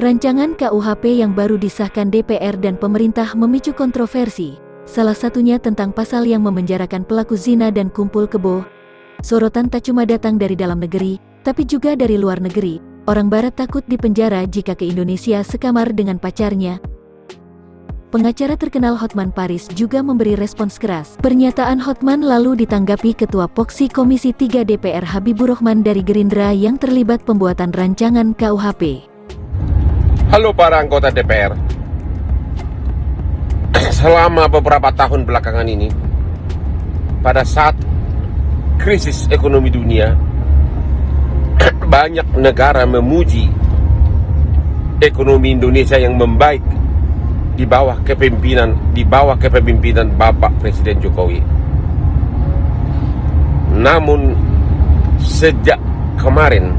Rancangan KUHP yang baru disahkan DPR dan pemerintah memicu kontroversi, salah satunya tentang pasal yang memenjarakan pelaku zina dan kumpul kebo. Sorotan tak cuma datang dari dalam negeri, tapi juga dari luar negeri. Orang barat takut dipenjara jika ke Indonesia sekamar dengan pacarnya. Pengacara terkenal Hotman Paris juga memberi respons keras. Pernyataan Hotman lalu ditanggapi Ketua Poksi Komisi 3 DPR Habibur Rahman dari Gerindra yang terlibat pembuatan rancangan KUHP. Halo para anggota DPR. Selama beberapa tahun belakangan ini, pada saat krisis ekonomi dunia, banyak negara memuji ekonomi Indonesia yang membaik di bawah kepemimpinan Bapak Presiden Jokowi. Namun sejak kemarin,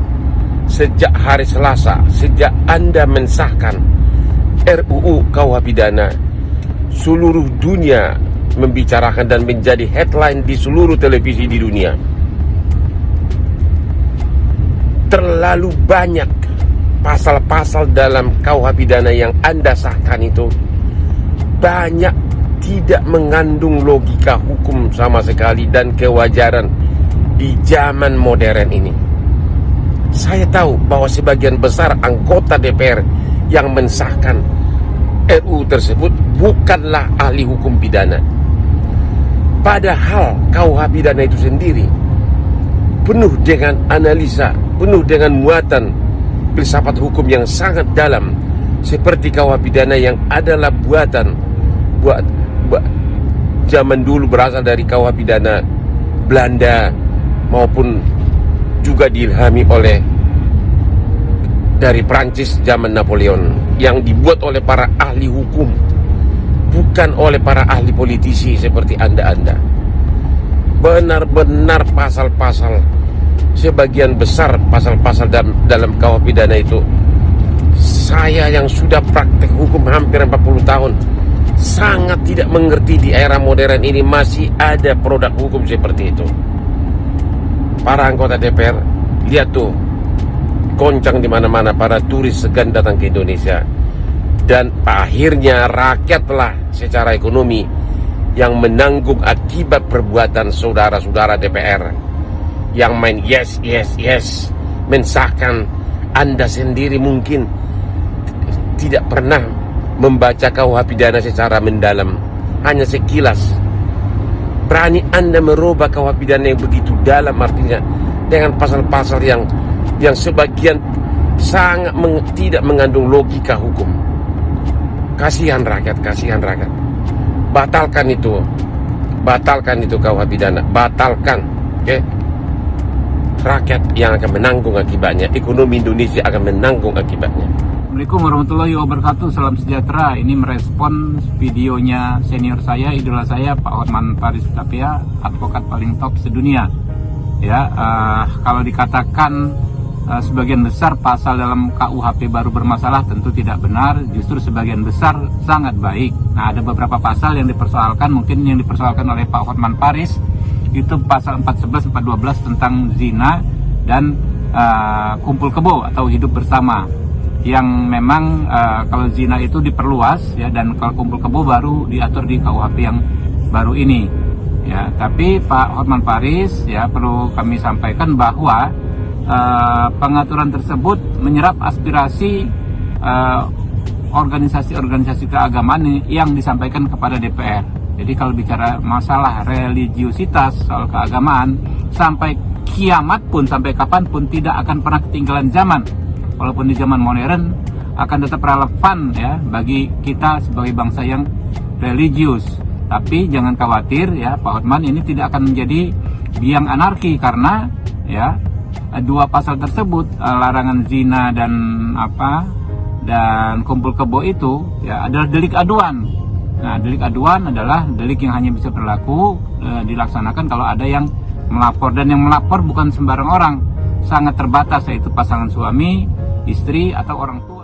sejak hari Selasa, sejak Anda mensahkan RUU KUH Pidana, seluruh dunia membicarakan dan menjadi headline di seluruh televisi di dunia. Terlalu banyak pasal-pasal dalam KUH Pidana yang Anda sahkan itu banyak tidak mengandung logika hukum sama sekali dan kewajaran di zaman modern ini. Saya tahu bahwa sebagian besar anggota DPR yang mensahkan RUU tersebut bukanlah ahli hukum pidana. Padahal KUH Pidana itu sendiri penuh dengan analisa, penuh dengan muatan filsafat hukum yang sangat dalam, seperti KUH Pidana yang adalah buatan zaman dulu, berasal dari KUH Pidana Belanda maupun juga diilhami oleh dari Prancis zaman Napoleon, yang dibuat oleh para ahli hukum, bukan oleh para ahli politisi seperti Anda. Benar-benar pasal-pasal, sebagian besar pasal-pasal dalam KUH Pidana itu, saya yang sudah praktek hukum hampir 40 tahun sangat tidak mengerti di era modern ini masih ada produk hukum seperti itu. Para anggota DPR, lihat tuh, goncang di mana-mana, para turis segan datang ke Indonesia, dan akhirnya rakyatlah secara ekonomi yang menanggung akibat perbuatan saudara-saudara DPR yang main yes, mensahkan. Anda sendiri mungkin tidak pernah membaca KUH Pidana secara mendalam, hanya sekilas. Berani Anda merubah KUH Pidana yang begitu dalam, artinya dengan pasal-pasal yang sebagian sangat tidak mengandung logika hukum. Kasihan rakyat. Batalkan itu KUH Pidana, batalkan, oke? Rakyat yang akan menanggung akibatnya, ekonomi Indonesia akan menanggung akibatnya. Assalamualaikum warahmatullahi wabarakatuh, salam sejahtera. Ini merespon videonya senior saya, idola saya, Pak Hotman Paris Hutapea, advokat paling top sedunia. Ya, kalau dikatakan sebagian besar pasal dalam KUHP baru bermasalah, tentu tidak benar. Justru sebagian besar sangat baik. Nah, ada beberapa pasal yang dipersoalkan, mungkin yang dipersoalkan oleh Pak Hotman Paris itu pasal 411, 412 tentang zina dan kumpul kebo atau hidup bersama, yang memang kalau zina itu diperluas ya, dan kalau kumpul kebo baru diatur di KUHP yang baru ini ya. Tapi Pak Hotman Paris ya, perlu kami sampaikan bahwa pengaturan tersebut menyerap aspirasi organisasi-organisasi keagamaan yang disampaikan kepada DPR. Jadi kalau bicara masalah religiusitas, soal keagamaan, sampai kiamat pun, sampai kapanpun tidak akan pernah ketinggalan zaman. Walaupun di zaman modern akan tetap relevan ya bagi kita sebagai bangsa yang religius. Tapi jangan khawatir ya, Pak Hotman ini tidak akan menjadi biang anarki, karena ya dua pasal tersebut, larangan zina dan kumpul kebo itu ya adalah delik aduan. Nah, delik aduan adalah delik yang hanya bisa berlaku dilaksanakan kalau ada yang melapor, dan yang melapor bukan sembarang orang, sangat terbatas, yaitu pasangan suami, istri, atau orang tua.